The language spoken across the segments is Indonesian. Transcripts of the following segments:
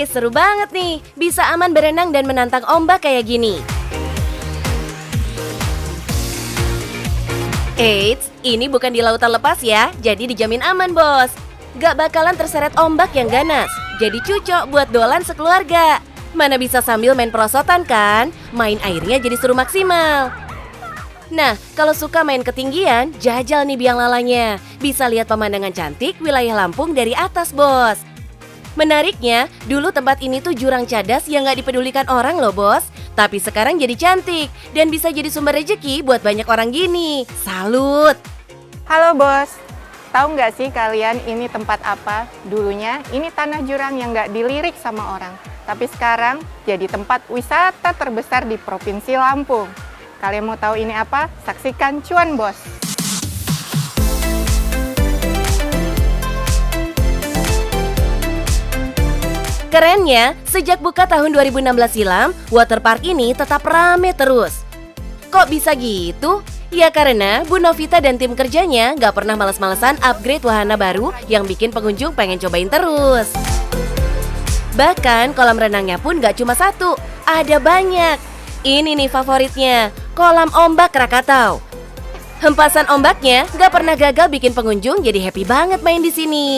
seru banget nih. Bisa aman berenang dan menantang ombak kayak gini. Eits, ini bukan di lautan lepas ya, jadi dijamin aman bos. Gak bakalan terseret ombak yang ganas, jadi cocok buat dolan sekeluarga. Mana bisa sambil main perosotan kan? Main airnya jadi seru maksimal. Nah, kalau suka main ketinggian, jajal nih biang lalanya. Bisa lihat pemandangan cantik wilayah Lampung dari atas bos. Menariknya, dulu tempat ini tuh jurang cadas yang gak dipedulikan orang loh bos. Tapi sekarang jadi cantik dan bisa jadi sumber rejeki buat banyak orang gini. Salut! Halo bos, tahu nggak sih kalian ini tempat apa? Dulunya ini tanah jurang yang nggak dilirik sama orang. Tapi sekarang jadi tempat wisata terbesar di Provinsi Lampung. Kalian mau tahu ini apa? Saksikan cuan bos! Kerennya, sejak buka tahun 2016 silam, waterpark ini tetap rame terus. Kok bisa gitu? Ya karena Bu Novita dan tim kerjanya gak pernah males-malesan upgrade wahana baru yang bikin pengunjung pengen cobain terus. Bahkan kolam renangnya pun gak cuma satu, ada banyak. Ini nih favoritnya, kolam ombak Krakatau. Hempasan ombaknya gak pernah gagal bikin pengunjung jadi happy banget main di sini.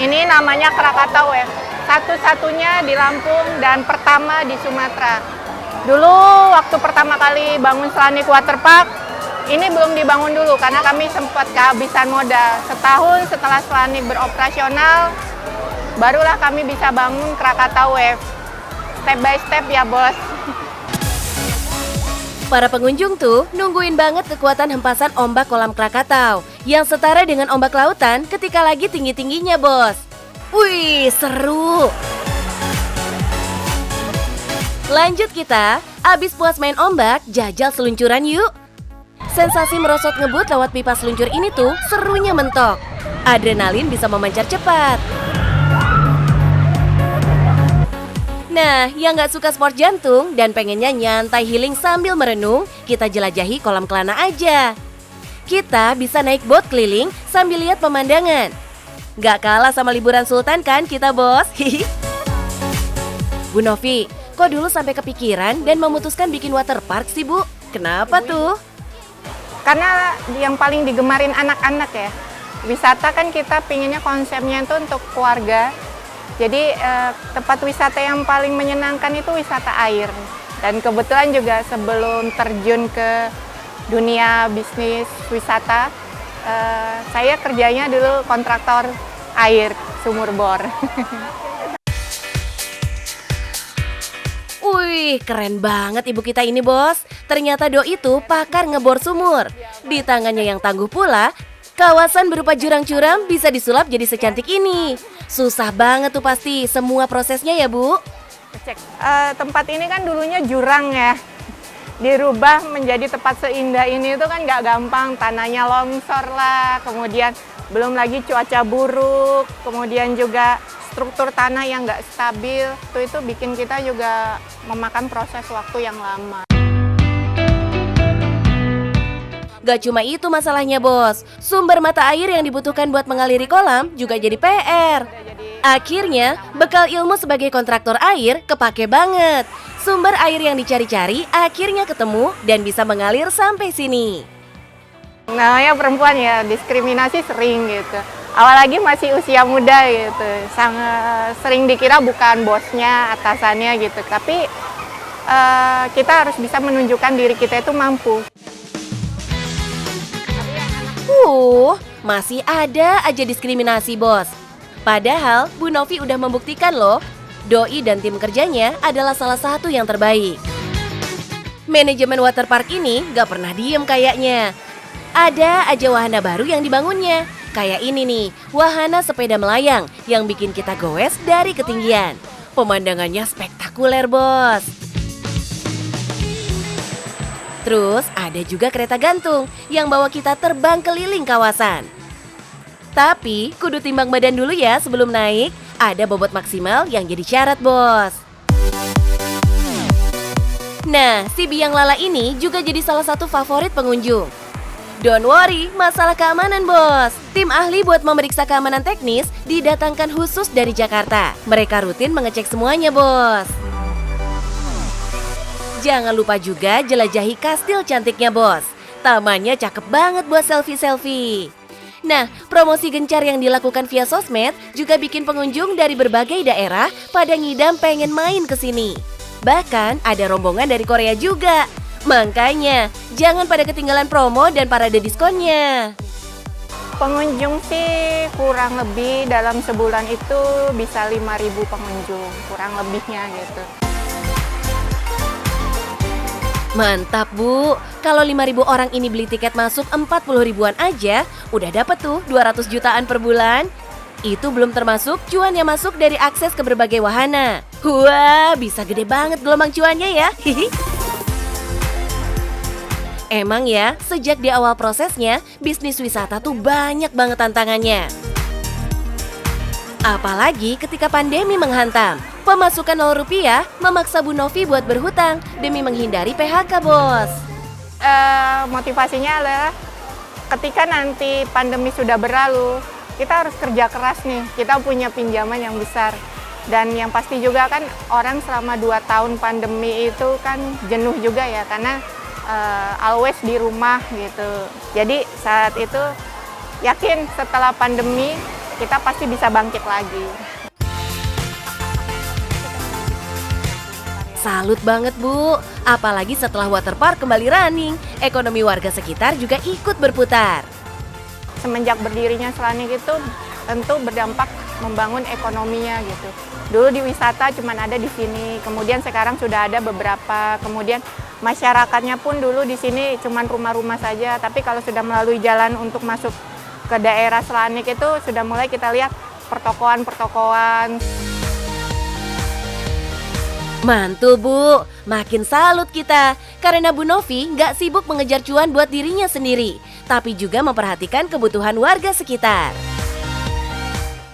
Ini namanya Krakatau ya, satu-satunya di Lampung dan pertama di Sumatera. Dulu waktu pertama kali bangun Slanik Waterpark, ini belum dibangun dulu karena kami sempat kehabisan modal. Setahun setelah Slanik beroperasional, barulah kami bisa bangun Krakatau Wave. Step by step ya bos. Para pengunjung tuh nungguin banget kekuatan hempasan ombak kolam Krakatau yang setara dengan ombak lautan ketika lagi tinggi-tingginya bos. Wih, seru! Lanjut kita, abis puas main ombak, jajal seluncuran yuk. Sensasi merosot ngebut lewat pipa seluncur ini tuh serunya mentok. Adrenalin bisa memancar cepat. Nah, yang gak suka sport jantung dan pengennya nyantai healing sambil merenung, kita jelajahi kolam Kelana aja. Kita bisa naik boat keliling sambil lihat pemandangan. Gak kalah sama liburan sultan kan kita bos? Bu Novi, kok dulu sampai kepikiran dan memutuskan bikin waterpark sih Bu? Kenapa tuh? Karena yang paling digemarin anak-anak ya. Wisata kan kita pinginnya konsepnya itu untuk keluarga. Jadi tempat wisata yang paling menyenangkan itu wisata air. Dan kebetulan juga sebelum terjun ke dunia bisnis wisata, saya kerjanya dulu kontraktor air sumur bor. Wih, keren banget ibu kita ini bos. Ternyata Do itu pakar ngebor sumur. Di tangannya yang tangguh pula, kawasan berupa jurang curam bisa disulap jadi secantik ini. Susah banget tuh pasti semua prosesnya ya Bu. Tempat ini kan dulunya jurang ya. Dirubah menjadi tempat seindah ini itu kan nggak gampang. Tanahnya longsor lah, kemudian belum lagi cuaca buruk, kemudian juga struktur tanah yang nggak stabil. Itu bikin kita juga memakan proses waktu yang lama. Gak cuma itu masalahnya bos, sumber mata air yang dibutuhkan buat mengaliri kolam juga jadi PR. Akhirnya, bekal ilmu sebagai kontraktor air kepake banget. Sumber air yang dicari-cari akhirnya ketemu dan bisa mengalir sampai sini. Nah ya perempuan ya, diskriminasi sering gitu. Awal lagi masih usia muda gitu, sangat sering dikira bukan bosnya, atasannya gitu. Tapi kita harus bisa menunjukkan diri kita itu mampu. Masih ada aja diskriminasi bos. Padahal Bu Novi udah membuktikan loh, Doi dan tim kerjanya adalah salah satu yang terbaik. Manajemen waterpark ini gak pernah diem kayaknya. Ada aja wahana baru yang dibangunnya. Kayak ini nih, wahana sepeda melayang yang bikin kita goes dari ketinggian. Pemandangannya spektakuler bos. Terus ada juga kereta gantung yang bawa kita terbang keliling kawasan. Tapi kudu timbang badan dulu ya sebelum naik. Ada bobot maksimal yang jadi syarat bos. Nah, si biang lala ini juga jadi salah satu favorit pengunjung. Don't worry, masalah keamanan bos. Tim ahli buat memeriksa keamanan teknis didatangkan khusus dari Jakarta. Mereka rutin mengecek semuanya bos. Jangan lupa juga jelajahi kastil cantiknya bos. Tamannya cakep banget buat selfie-selfie. Nah, promosi gencar yang dilakukan via sosmed juga bikin pengunjung dari berbagai daerah pada ngidam pengen main ke sini. Bahkan ada rombongan dari Korea juga. Makanya, jangan pada ketinggalan promo dan parade diskonnya. Pengunjung sih kurang lebih dalam sebulan itu bisa 5.000 pengunjung, kurang lebihnya gitu. Mantap Bu, kalau 5.000 orang ini beli tiket masuk 40 ribuan aja, udah dapet tuh 200 jutaan per bulan. Itu belum termasuk cuan yang masuk dari akses ke berbagai wahana. Wah, bisa gede banget gelombang cuannya ya. Emang ya, sejak di awal prosesnya, bisnis wisata tuh banyak banget tantangannya. Apalagi ketika pandemi menghantam. Pemasukan 0 rupiah memaksa Bu Novi buat berhutang demi menghindari PHK, bos. Motivasinya adalah ketika nanti pandemi sudah berlalu, kita harus kerja keras nih. Kita punya pinjaman yang besar. Dan yang pasti juga kan orang selama 2 tahun pandemi itu kan jenuh juga ya, karena always di rumah gitu. Jadi saat itu yakin setelah pandemi kita pasti bisa bangkit lagi. Salut banget Bu, apalagi setelah waterpark kembali running, ekonomi warga sekitar juga ikut berputar. Semenjak berdirinya Selanik itu tentu berdampak membangun ekonominya gitu. Dulu di wisata cuman ada di sini, kemudian sekarang sudah ada beberapa, kemudian masyarakatnya pun dulu di sini cuman rumah-rumah saja, tapi kalau sudah melalui jalan untuk masuk ke daerah Selanik itu sudah mulai kita lihat pertokoan-pertokoan. Mantul Bu, makin salut kita karena Bu Novi nggak sibuk mengejar cuan buat dirinya sendiri, tapi juga memperhatikan kebutuhan warga sekitar.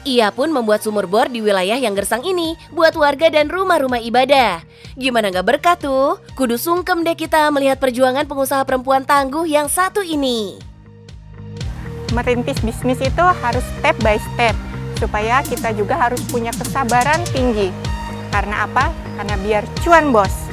Ia pun membuat sumur bor di wilayah yang gersang ini buat warga dan rumah-rumah ibadah. Gimana nggak berkah tuh? Kudu sungkem deh kita melihat perjuangan pengusaha perempuan tangguh yang satu ini. Merintis bisnis itu harus step by step, supaya kita juga harus punya kesabaran tinggi. Karena apa? Karena biar cuan bos.